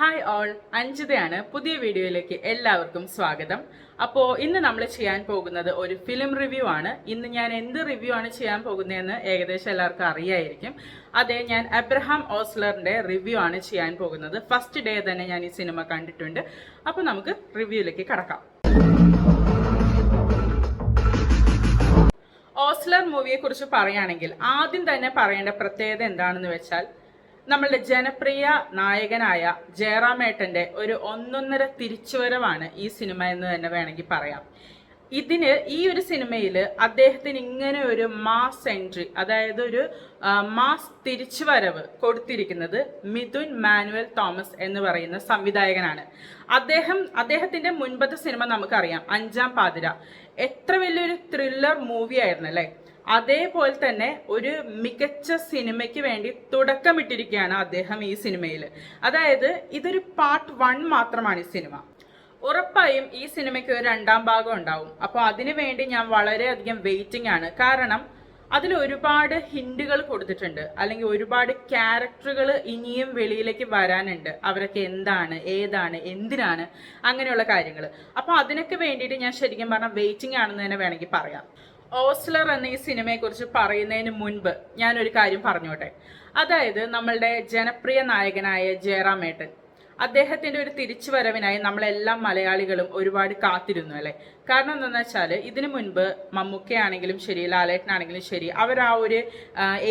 Hi all, അഞ്ജിതയാണ്. പുതിയ വീഡിയോയിലേക്ക് എല്ലാവർക്കും സ്വാഗതം. അപ്പോൾ ഇന്ന് നമ്മൾ ചെയ്യാൻ പോകുന്നത് ഒരു ഫിലിം റിവ്യൂ ആണ്. ഇന്ന് ഞാൻ എന്ത് റിവ്യൂ ആണ് ചെയ്യാൻ പോകുന്നതെന്ന് ഏകദേശം എല്ലാവർക്കും അറിയായിരിക്കും. അതെ, ഞാൻ അബ്രഹാം ഓസ്ലറിന്റെ റിവ്യൂ ആണ് ചെയ്യാൻ പോകുന്നത്. ഫസ്റ്റ് ഡേ തന്നെ ഞാൻ ഈ സിനിമ കണ്ടിട്ടുണ്ട്. അപ്പോൾ നമുക്ക് റിവ്യൂയിലേക്ക് കടക്കാം. ഓസ്ലർ മൂവിയെ കുറിച്ച് പറയുകയാണെങ്കിൽ ആദ്യം തന്നെ പറയേണ്ട പ്രത്യേകത എന്താണെന്ന് വെച്ചാൽ, നമ്മളുടെ ജനപ്രിയ നായകനായ ജയറാമേട്ടന്റെ ഒരു ഒന്നൊന്നര തിരിച്ചുവരവാണ് ഈ സിനിമ എന്ന് തന്നെ വേണമെങ്കിൽ പറയാം. ഈ ഒരു സിനിമയിൽ അദ്ദേഹത്തിന് ഇങ്ങനെ ഒരു മാസ് എൻട്രി, അതായത് ഒരു മാസ് തിരിച്ചുവരവ് കൊടുത്തിരിക്കുന്നത് മിഥുൻ മാനുവൽ തോമസ് എന്ന് പറയുന്ന സംവിധായകനാണ്. അദ്ദേഹത്തിന്റെ മുൻപത്തെ സിനിമ നമുക്കറിയാം, അഞ്ചാം പാതിര. എത്ര വലിയൊരു ത്രില്ലർ മൂവി ആയിരുന്നു അല്ലേ. അതേപോലെ തന്നെ ഒരു മികച്ച സിനിമയ്ക്ക് വേണ്ടി തുടക്കമിട്ടിരിക്കുകയാണ് അദ്ദേഹം ഈ സിനിമയിൽ. അതായത് ഇതൊരു പാർട്ട് 1 മാത്രമാണ് ഈ സിനിമ. ഉറപ്പായും ഈ സിനിമയ്ക്ക് ഒരു രണ്ടാം ഭാഗം ഉണ്ടാവും. അപ്പോൾ അതിനു വേണ്ടി ഞാൻ വളരെയധികം വെയിറ്റിംഗ് ആണ്. കാരണം അതിൽ ഒരുപാട് ഹിന്റുകൾ കൊടുത്തിട്ടുണ്ട്, അല്ലെങ്കിൽ ഒരുപാട് ക്യാരക്ടറുകൾ ഇനിയും വെളിയിലേക്ക് വരാനുണ്ട്. അവരൊക്കെ എന്താണ്, ഏതാണ്, എന്തിനാണ്, അങ്ങനെയുള്ള കാര്യങ്ങൾ. അപ്പോൾ അതിനൊക്കെ വേണ്ടിയിട്ട് ഞാൻ ശരിക്കും പറഞ്ഞാൽ വെയിറ്റിംഗ് ആണെന്ന് തന്നെ വേണമെങ്കിൽ പറയാം. ഓസ്ലർ എന്ന ഈ സിനിമയെ കുറിച്ച് പറയുന്നതിന് മുൻപ് ഞാനൊരു കാര്യം പറഞ്ഞോട്ടെ. അതായത് നമ്മളുടെ ജനപ്രിയ നായകനായ ജയറാമേട്ടൻ, അദ്ദേഹത്തിന്റെ ഒരു തിരിച്ചുവരവിനായി നമ്മളെല്ലാം മലയാളികളും ഒരുപാട് കാത്തിരുന്നു അല്ലെ. കാരണം എന്താണെന്ന് വെച്ചാൽ, ഇതിനു മുൻപ് മമ്മൂക്കയാണെങ്കിലും ശരി, ലാലേട്ടനാണെങ്കിലും ശരി, അവർ ആ ഒരു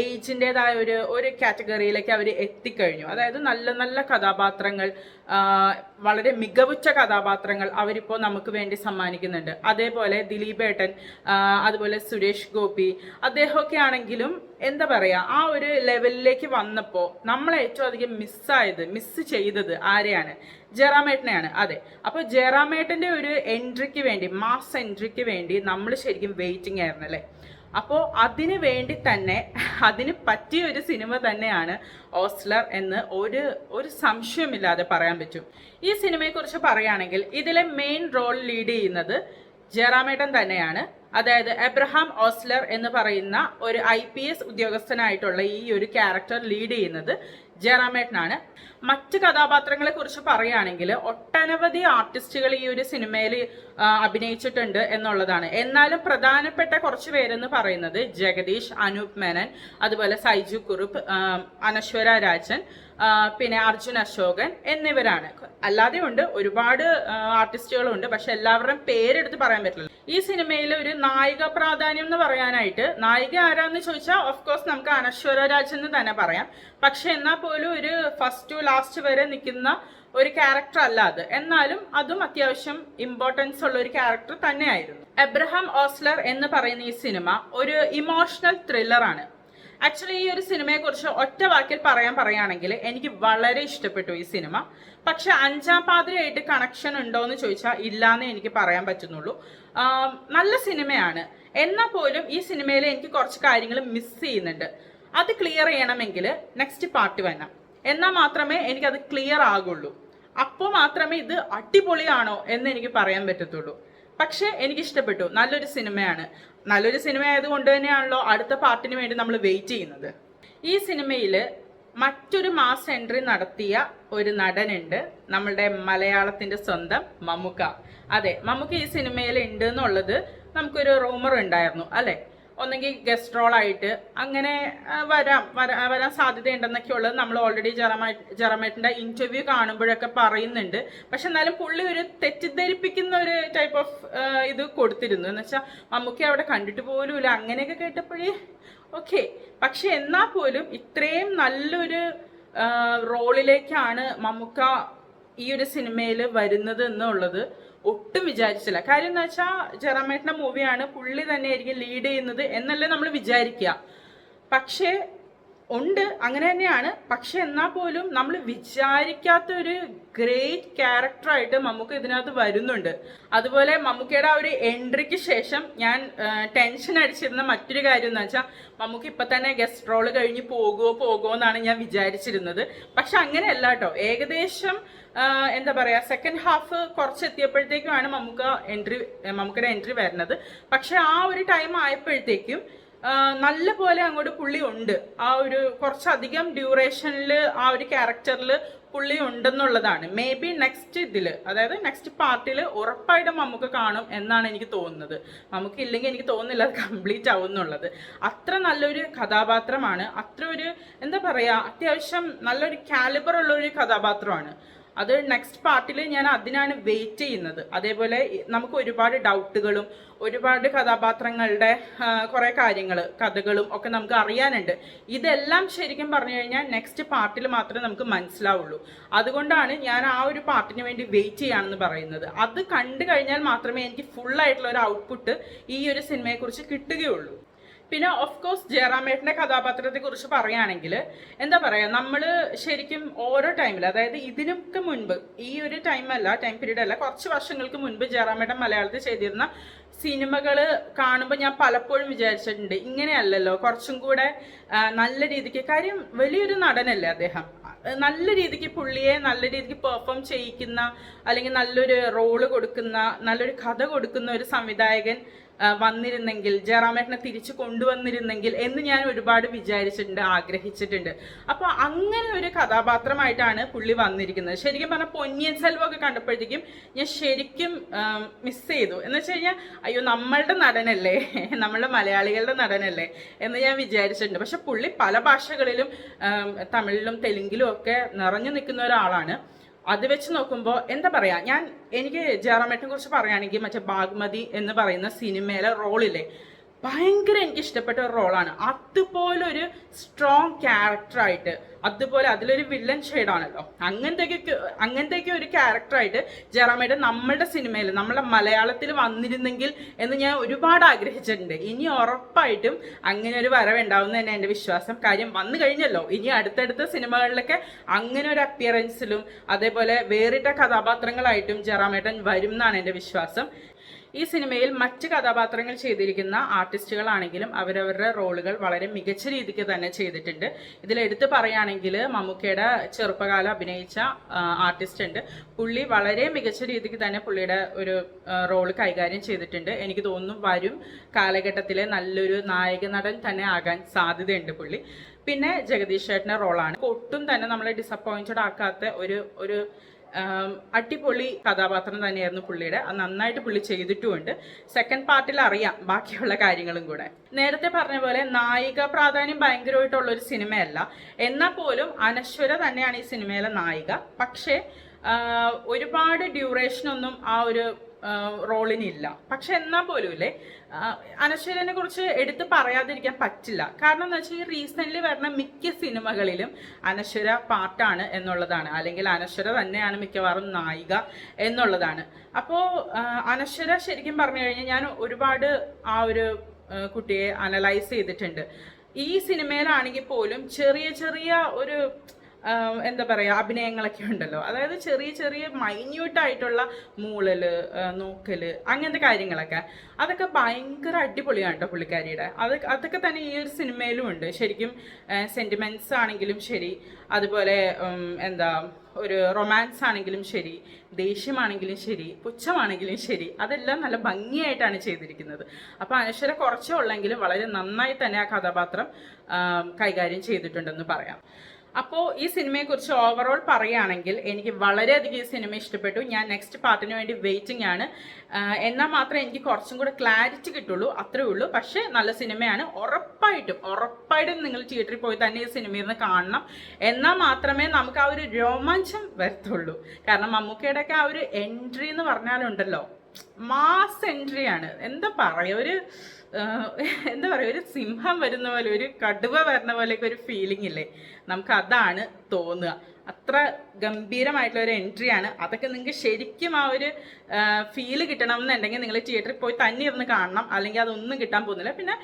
ഏജിൻ്റെതായ ഒരു കാറ്റഗറിയിലേക്ക് അവർ എത്തിക്കഴിഞ്ഞു. അതായത് നല്ല നല്ല കഥാപാത്രങ്ങൾ, വളരെ മികവുറ്റ കഥാപാത്രങ്ങൾ അവരിപ്പോൾ നമുക്ക് വേണ്ടി സമ്മാനിക്കുന്നുണ്ട്. അതേപോലെ ദിലീപേട്ടൻ, അതുപോലെ സുരേഷ് ഗോപി, അദ്ദേഹമൊക്കെ ആണെങ്കിലും എന്താ പറയുക, ആ ഒരു ലെവലിലേക്ക് വന്നപ്പോൾ നമ്മൾ ഏറ്റവും അധികം മിസ് ചെയ്തത് ആരെയാണ്? ജയറാമേട്ടനെയാണ്. അതെ, അപ്പോൾ ജയറാമേട്ടൻ്റെ ഒരു എൻട്രിക്ക് വേണ്ടി, മാസ് എൻട്രിക്ക് വേണ്ടി നമ്മൾ ശരിക്കും വെയിറ്റിംഗ് ആയിരുന്നു അല്ലേ. അപ്പോൾ അതിന് വേണ്ടി തന്നെ, അതിന് പറ്റിയ ഒരു സിനിമ തന്നെയാണ് ഓസ്ലർ എന്ന് ഒരു സംശയമില്ലാതെ പറയാൻ പറ്റും. ഈ സിനിമയെക്കുറിച്ച് പറയുകയാണെങ്കിൽ ഇതിലെ മെയിൻ റോൾ ലീഡ് ചെയ്യുന്നത് ജയറാമേട്ടൻ തന്നെയാണ്. അതായത് അബ്രഹാം ഓസ്ലർ എന്ന് പറയുന്ന ഒരു IPS ഉദ്യോഗസ്ഥനായിട്ടുള്ള ഈ ഒരു ക്യാരക്ടർ ലീഡ് ചെയ്യുന്നത് ജയറാമേട്ടനാണ്. മറ്റ് കഥാപാത്രങ്ങളെ കുറിച്ച് പറയുകയാണെങ്കിൽ ഒട്ടനവധി ആർട്ടിസ്റ്റുകൾ ഈ ഒരു സിനിമയിൽ അഭിനയിച്ചിട്ടുണ്ട് എന്നുള്ളതാണ്. എന്നാലും പ്രധാനപ്പെട്ട കുറച്ച് പേരെന്ന് പറയുന്നത് ജഗദീഷ്, അനൂപ് മേനൻ, അതുപോലെ സൈജു കുറുപ്പ്, അനശ്വര രാജൻ, പിന്നെ അർജുൻ അശോകൻ എന്നിവരാണ്. അല്ലാതെ ഉണ്ട്, ഒരുപാട് ആർട്ടിസ്റ്റുകളുണ്ട്. പക്ഷെ എല്ലാവരുടെയും പേരെടുത്ത് പറയാൻ പറ്റില്ല. ഈ സിനിമയിൽ ഒരു നായിക പ്രാധാന്യം എന്ന് പറയാനായിട്ട്, നായിക ആരാന്ന് ചോദിച്ചാൽ ഓഫ്കോഴ്സ് നമുക്ക് അനശ്വര രാജൻ എന്ന് തന്നെ പറയാം. പക്ഷെ എന്നാൽ പോലും ഒരു ഫസ്റ്റ് ടു ലാസ്റ്റ് വരെ നിൽക്കുന്ന ഒരു ക്യാരക്ടർ അല്ല അത്. എന്നാലും അതും അത്യാവശ്യം ഇമ്പോർട്ടൻസ് ഉള്ള ഒരു ക്യാരക്ടർ തന്നെയായിരുന്നു. അബ്രഹാം ഓസ്ലർ എന്ന് പറയുന്ന ഈ സിനിമ ഒരു ഇമോഷണൽ ത്രില്ലറാണ്. ആക്ച്വലി ഈ ഒരു സിനിമയെ കുറിച്ച് ഒറ്റ വാക്കിൽ പറയുകയാണെങ്കിൽ എനിക്ക് വളരെ ഇഷ്ടപ്പെട്ടു ഈ സിനിമ. പക്ഷെ അഞ്ചാം പാതിരയായിട്ട് കണക്ഷൻ ഉണ്ടോ എന്ന് ചോദിച്ചാൽ ഇല്ലാന്നേ എനിക്ക് പറയാൻ പറ്റുന്നുള്ളൂ. നല്ല സിനിമയാണ്. എന്നാൽ പോലും ഈ സിനിമയിൽ എനിക്ക് കുറച്ച് കാര്യങ്ങൾ മിസ് ചെയ്യുന്നുണ്ട്. അത് ക്ലിയർ ചെയ്യണമെങ്കിൽ നെക്സ്റ്റ് പാർട്ട് വരണം. എന്നാൽ മാത്രമേ എനിക്കത് ക്ലിയർ ആകുള്ളൂ. അപ്പോൾ മാത്രമേ ഇത് അടിപൊളിയാണോ എന്ന് എനിക്ക് പറയാൻ പറ്റത്തുള്ളൂ. പക്ഷെ എനിക്ക് ഇഷ്ടപ്പെട്ടു. നല്ലൊരു സിനിമയാണ്. നല്ലൊരു സിനിമ ആയതുകൊണ്ട് തന്നെയാണല്ലോ അടുത്ത പാർട്ടിന് വേണ്ടി നമ്മൾ വെയിറ്റ് ചെയ്യുന്നത്. ഈ സിനിമയിൽ മറ്റൊരു മാസ് എൻട്രി നടത്തിയ ഒരു നടനുണ്ട്, നമ്മളുടെ മലയാളത്തിന്റെ സ്വന്തം മമ്മൂക്ക. അതെ, മമ്മൂക്ക ഈ സിനിമയിൽ ഉണ്ട് എന്നുള്ളത് നമുക്കൊരു റൂമർ ഉണ്ടായിരുന്നു അല്ലെ. ഒന്നെങ്കിൽ ഗസ്റ്റ് റോൾ ആയിട്ട് അങ്ങനെ വരാൻ സാധ്യതയുണ്ടെന്നൊക്കെ ഉള്ളത് നമ്മൾ ഓൾറെഡി ജയറാമേട്ടൻ്റെ ഇന്റർവ്യൂ കാണുമ്പോഴൊക്കെ പറയുന്നുണ്ട്. പക്ഷെ എന്നാലും പുള്ളി ഒരു തെറ്റിദ്ധരിപ്പിക്കുന്ന ഒരു ടൈപ്പ് ഓഫ് ഇത് കൊടുത്തിരുന്നു. എന്ന് വെച്ചാൽ മമ്മൂക്ക അവിടെ കണ്ടിട്ട് പോലും ഇല്ല, അങ്ങനെയൊക്കെ കേട്ടപ്പോഴേ ഓക്കെ. പക്ഷെ എന്നാൽ പോലും ഇത്രയും നല്ലൊരു റോളിലേക്കാണ് മമ്മൂക്ക ഈ ഒരു സിനിമയിൽ വരുന്നത് എന്നുള്ളത് ഒട്ടും വിചാരിച്ചില്ല. കാര്യം എന്ന് വെച്ചാൽ ജയറാമേട്ടൻ്റെ മൂവിയാണ്, പുള്ളി തന്നെയായിരിക്കും ലീഡ് ചെയ്യുന്നത് എന്നല്ലേ നമ്മൾ വിചാരിക്കുക. പക്ഷേ ഉണ്ട്, അങ്ങനെ തന്നെയാണ്. പക്ഷെ എന്നാൽ പോലും നമ്മൾ വിചാരിക്കാത്ത ഒരു ഗ്രേറ്റ് ക്യാരക്ടറായിട്ട് മമ്മൂക്ക ഇതിനകത്ത് വരുന്നുണ്ട്. അതുപോലെ മമ്മൂക്കയുടെ ആ ഒരു എൻട്രിക്ക് ശേഷം ഞാൻ ടെൻഷൻ അടിച്ചിരുന്ന മറ്റൊരു കാര്യം എന്ന് വെച്ചാൽ, മമ്മൂക്ക ഇപ്പം തന്നെ ഗസ്റ്റ് റോള് കഴിഞ്ഞ് പോകുമോ എന്നാണ് ഞാൻ വിചാരിച്ചിരുന്നത്. പക്ഷെ അങ്ങനെയല്ല കേട്ടോ. ഏകദേശം എന്താ പറയുക, സെക്കൻഡ് ഹാഫ് കുറച്ചെത്തിയപ്പോഴത്തേക്കുമാണ് മമ്മൂക്കയുടെ എൻട്രി വരുന്നത്. പക്ഷെ ആ ഒരു ടൈം ആയപ്പോഴത്തേക്കും നല്ല പോലെ അങ്ങോട്ട് പുള്ളി ഉണ്ട്. ആ ഒരു കുറച്ചധികം ഡ്യൂറേഷനിൽ ആ ഒരു ക്യാരക്ടറിൽ പുള്ളി ഉണ്ടെന്നുള്ളതാണ്. മേ ബി നെക്സ്റ്റ് ഇതിൽ, അതായത് നെക്സ്റ്റ് പാർട്ടിൽ ഉറപ്പായിട്ടും നമുക്ക് കാണും എന്നാണ് എനിക്ക് തോന്നുന്നത്. നമുക്ക് ഇല്ലെങ്കിൽ എനിക്ക് തോന്നുന്നില്ല അത് കംപ്ലീറ്റ് ആവും എന്നുള്ളത്. അത്ര നല്ലൊരു കഥാപാത്രമാണ്, അത്ര ഒരു എന്താ പറയുക, അത്യാവശ്യം നല്ലൊരു കാലിബർ ഉള്ള ഒരു കഥാപാത്രമാണ്. അത് നെക്സ്റ്റ് പാർട്ടിൽ ഞാൻ അതിനാണ് വെയിറ്റ് ചെയ്യുന്നത്. അതേപോലെ നമുക്ക് ഒരുപാട് ഡൗട്ടുകളും ഒരുപാട് കഥാപാത്രങ്ങളുടെ കുറേ കാര്യങ്ങൾ, കഥകളും ഒക്കെ നമുക്ക് അറിയാനുണ്ട്. ഇതെല്ലാം ശരിക്കും പറഞ്ഞു കഴിഞ്ഞാൽ നെക്സ്റ്റ് പാർട്ടിൽ മാത്രമേ നമുക്ക് മനസ്സിലാവുള്ളൂ. അതുകൊണ്ടാണ് ഞാൻ ആ ഒരു പാർട്ടിന് വേണ്ടി വെയിറ്റ് ചെയ്യാണെന്ന് പറയുന്നത്. അത് കണ്ടു കഴിഞ്ഞാൽ മാത്രമേ എനിക്ക് ഫുള്ളായിട്ടുള്ള ഒരു ഔട്ട്പുട്ട് ഈ ഒരു സിനിമയെക്കുറിച്ച് കിട്ടുകയുള്ളൂ. പിന്നെ ഓഫ് കോഴ്സ് ജയറാമേട്ടൻ്റെ കഥാപാത്രത്തെ കുറിച്ച് പറയുകയാണെങ്കിൽ എന്താ പറയുക, നമ്മൾ ശരിക്കും ഓരോ ടൈമിൽ, അതായത് ഇതിനൊക്കെ മുൻപ്, ഈ ഒരു ടൈം പീരീഡ് അല്ല, കുറച്ച് വർഷങ്ങൾക്ക് മുൻപ് ജയറാമേട്ടൻ മലയാളത്തിൽ ചെയ്തിരുന്ന സിനിമകൾ കാണുമ്പോൾ ഞാൻ പലപ്പോഴും വിചാരിച്ചിട്ടുണ്ട് ഇങ്ങനെയല്ലല്ലോ, കുറച്ചും കൂടെ നല്ല രീതിക്ക്, കാര്യം വലിയൊരു നടനല്ലേ അദ്ദേഹം, നല്ല രീതിക്ക് പുള്ളിയെ നല്ല രീതിക്ക് പെർഫോം ചെയ്യിക്കുന്ന, അല്ലെങ്കിൽ നല്ലൊരു റോള് കൊടുക്കുന്ന, നല്ലൊരു കഥ കൊടുക്കുന്ന ഒരു സംവിധായകൻ വന്നിരുന്നെങ്കിൽ, ജയറാമേട്ടനെ തിരിച്ചു കൊണ്ടുവന്നിരുന്നെങ്കിൽ എന്ന് ഞാൻ ഒരുപാട് വിചാരിച്ചിട്ടുണ്ട്, ആഗ്രഹിച്ചിട്ടുണ്ട്. അപ്പോൾ അങ്ങനെ ഒരു കഥാപാത്രമായിട്ടാണ് പുള്ളി വന്നിരിക്കുന്നത്. ശരിക്കും പറഞ്ഞാൽ പൊന്നിയിൻ സെൽവം ഒക്കെ കണ്ടപ്പോഴത്തേക്കും ഞാൻ ശരിക്കും മിസ് ചെയ്തു. എന്ന് വെച്ച് കഴിഞ്ഞാൽ അയ്യോ നമ്മളുടെ നടനല്ലേ, നമ്മളുടെ മലയാളികളുടെ നടനല്ലേ എന്ന് ഞാൻ വിചാരിച്ചിട്ടുണ്ട്. പക്ഷെ പുള്ളി പല ഭാഷകളിലും, തമിഴിലും തെലുങ്കിലും ഒക്കെ നിറഞ്ഞു നിൽക്കുന്ന ഒരാളാണ്. അത് വെച്ച് നോക്കുമ്പോൾ എന്താ പറയുക, എനിക്ക് ജയറാമേട്ടനെ കുറിച്ച് പറയുകയാണെങ്കിൽ മറ്റേ ബാഗ്മതി എന്ന് പറയുന്ന സിനിമയിലെ റോളില്ലേ, ഭയങ്കര എനിക്ക് ഇഷ്ടപ്പെട്ട ഒരു റോളാണ്. അതുപോലൊരു സ്ട്രോങ് ക്യാരക്ടറായിട്ട്, അതുപോലെ അതിലൊരു വില്ലൻ ഷെയ്ഡാണല്ലോ, അങ്ങനത്തെയൊക്കെ ഒരു ക്യാരക്ടറായിട്ട് ജയറാമേട്ടൻ നമ്മളുടെ സിനിമയിൽ, നമ്മളെ മലയാളത്തിൽ വന്നിരുന്നെങ്കിൽ എന്ന് ഞാൻ ഒരുപാട് ആഗ്രഹിച്ചിട്ടുണ്ട്. ഇനി ഉറപ്പായിട്ടും അങ്ങനെ ഒരു വരവുണ്ടാവും എന്ന് തന്നെ എൻ്റെ വിശ്വാസം. കാര്യം വന്നു കഴിഞ്ഞല്ലോ, ഇനി അടുത്തടുത്ത സിനിമകളിലൊക്കെ അങ്ങനെ ഒരു അപ്പിയറൻസിലും അതേപോലെ വേറിട്ട കഥാപാത്രങ്ങളായിട്ടും ജയറാമേട്ടൻ വരും എന്നാണ് എൻ്റെ വിശ്വാസം. ഈ സിനിമയിൽ മറ്റ് കഥാപാത്രങ്ങൾ ചെയ്തിരിക്കുന്ന ആർട്ടിസ്റ്റുകളാണെങ്കിലും അവരവരുടെ റോളുകൾ വളരെ മികച്ച രീതിക്ക് തന്നെ ചെയ്തിട്ടുണ്ട്. ഇതിലെടുത്ത് പറയുകയാണെങ്കിൽ മമ്മൂക്കയുടെ ചെറുപ്പകാലം അഭിനയിച്ച ആർട്ടിസ്റ്റ് ഉണ്ട്, പുള്ളി വളരെ മികച്ച രീതിക്ക് തന്നെ പുള്ളിയുടെ ഒരു റോള് കൈകാര്യം ചെയ്തിട്ടുണ്ട്. എനിക്ക് തോന്നുന്നു വരും കാലഘട്ടത്തിലെ നല്ലൊരു നായക നടൻ തന്നെ ആകാൻ സാധ്യതയുണ്ട് പുള്ളി. പിന്നെ ജഗദീഷ് ചേട്ടൻ്റെ റോളാണ് ഒട്ടും തന്നെ നമ്മളെ ഡിസപ്പോയിൻറ്റഡ് ആക്കാത്ത ഒരു അടിപൊളി കഥാപാത്രം തന്നെയായിരുന്നു പുള്ളിയുടെ. അത് നന്നായിട്ട് പുള്ളി ചെയ്തിട്ടുമുണ്ട്. സെക്കൻഡ് പാർട്ടിൽ അറിയാം ബാക്കിയുള്ള കാര്യങ്ങളും കൂടെ. നേരത്തെ പറഞ്ഞ പോലെ നായിക പ്രാധാന്യം ഭയങ്കരമായിട്ടുള്ളൊരു സിനിമയല്ല, എന്നാൽ പോലും അനശ്വര തന്നെയാണ് ഈ സിനിമയിലെ നായിക. പക്ഷേ ഒരുപാട് ഡ്യൂറേഷനൊന്നും ആ ഒരു റോളിനില്ല. പക്ഷെ എന്നാൽ പോലും ഇല്ലേ, അനശ്വരനെ കുറിച്ച് എടുത്ത് പറയാതിരിക്കാൻ പറ്റില്ല. കാരണം എന്താ വെച്ചാൽ ഈ റീസെൻ്റ്ലി വരുന്ന മിക്ക സിനിമകളിലും അനശ്വര പാർട്ടാണ് എന്നുള്ളതാണ്, അല്ലെങ്കിൽ അനശ്വര തന്നെയാണ് മിക്കവാറും നായിക എന്നുള്ളതാണ്. അപ്പോൾ അനശ്വര ശരിക്കും പറഞ്ഞു കഴിഞ്ഞാൽ ഞാൻ ഒരുപാട് ആ ഒരു കുട്ടിയെ അനലൈസ് ചെയ്തിട്ടുണ്ട്. ഈ സിനിമയിലാണെങ്കിൽ പോലും ചെറിയ ചെറിയ ഒരു എന്താ പറയുക അഭിനയങ്ങളൊക്കെ ഉണ്ടല്ലോ, അതായത് ചെറിയ ചെറിയ മൈന്യൂട്ടായിട്ടുള്ള മൂളല്, നോക്കല്, അങ്ങനത്തെ കാര്യങ്ങളൊക്കെ, അതൊക്കെ ഭയങ്കര അടിപൊളിയാണ് കേട്ടോ പുള്ളിക്കാരിയുടെ. അതൊക്കെ തന്നെ ഈ ഒരു സിനിമയിലും ഉണ്ട്. ശരിക്കും സെൻറ്റിമെൻറ്റ്സ് ആണെങ്കിലും ശരി, അതുപോലെ എന്താ ഒരു റൊമാൻസ് ആണെങ്കിലും ശരി, ദേഷ്യമാണെങ്കിലും ശരി, പുച്ഛമാണെങ്കിലും ശരി, അതെല്ലാം നല്ല ഭംഗിയായിട്ടാണ് ചെയ്തിരിക്കുന്നത്. അപ്പോൾ അനശ്വര കുറച്ചേ ഉള്ളെങ്കിലും വളരെ നന്നായി തന്നെ ആ കഥാപാത്രം കൈകാര്യം ചെയ്തിട്ടുണ്ടെന്ന് പറയാം. അപ്പോൾ ഈ സിനിമയെക്കുറിച്ച് ഓവറോൾ പറയുകയാണെങ്കിൽ എനിക്ക് വളരെയധികം ഈ സിനിമ ഇഷ്ടപ്പെട്ടു. ഞാൻ നെക്സ്റ്റ് പാർട്ടിന് വേണ്ടി വെയിറ്റിംഗ് ആണ്. എന്നാൽ മാത്രമേ എനിക്ക് കുറച്ചും കൂടെ ക്ലാരിറ്റി കിട്ടുള്ളൂ, അത്രേ ഉള്ളൂ. പക്ഷേ നല്ല സിനിമയാണ്. ഉറപ്പായിട്ടും നിങ്ങൾ തിയേറ്ററിൽ പോയി തന്നെ ഈ സിനിമയിൽ നിന്ന് കാണണം. എന്നാൽ മാത്രമേ നമുക്ക് ആ ഒരു രോമാഞ്ചം വരത്തുള്ളൂ. കാരണം മമ്മൂക്കയുടെയൊക്കെ ആ ഒരു എൻട്രി എന്ന് പറഞ്ഞാലുണ്ടല്ലോ, മാസ് എൻട്രിയാണ്. എന്താ പറയുക, ഒരു സിംഹം വരുന്ന പോലെ, ഒരു കടുവ വരുന്ന പോലെയൊക്കെ ഒരു ഫീലിംഗ് ഇല്ലേ, നമുക്ക് അതാണ് തോന്നുക. അത്ര ഗംഭീരമായിട്ടുള്ള ഒരു എൻട്രിയാണ്. അതൊക്കെ നിങ്ങൾക്ക് ശരിക്കും ആ ഒരു ഫീല് കിട്ടണം എന്നുണ്ടെങ്കിൽ നിങ്ങൾ തിയേറ്ററിൽ പോയി തന്നെ ഇരുന്ന് കാണണം, അല്ലെങ്കിൽ അതൊന്നും കിട്ടാൻ പോകുന്നില്ല. പിന്നെ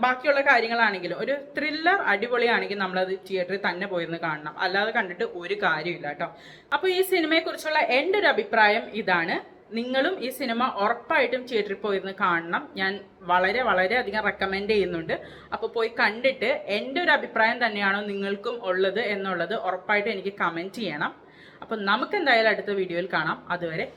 ബാക്കിയുള്ള കാര്യങ്ങളാണെങ്കിലും ഒരു ത്രില്ലർ അടിപൊളിയാണെങ്കിൽ നമ്മളത് തിയേറ്ററിൽ തന്നെ പോയിരുന്ന് കാണണം, അല്ലാതെ കണ്ടിട്ട് ഒരു കാര്യമില്ല കേട്ടോ. അപ്പോൾ ഈ സിനിമയെക്കുറിച്ചുള്ള എൻ്റെ ഒരു അഭിപ്രായം ഇതാണ്. നിങ്ങളും ഈ സിനിമ ഉറപ്പായിട്ടും തിയേറ്ററിൽ പോയിരുന്ന് കാണണം. ഞാൻ വളരെ അധികം റെക്കമെൻഡ് ചെയ്യുന്നുണ്ട്. അപ്പോൾ പോയി കണ്ടിട്ട് എൻ്റെ ഒരു അഭിപ്രായം തന്നെയാണോ നിങ്ങൾക്കും ഉള്ളത് എന്നുള്ളത് ഉറപ്പായിട്ടും എനിക്ക് കമൻറ്റ് ചെയ്യണം. അപ്പോൾ നമുക്ക് എന്തായാലും അടുത്ത വീഡിയോയിൽ കാണാം. അതുവരെ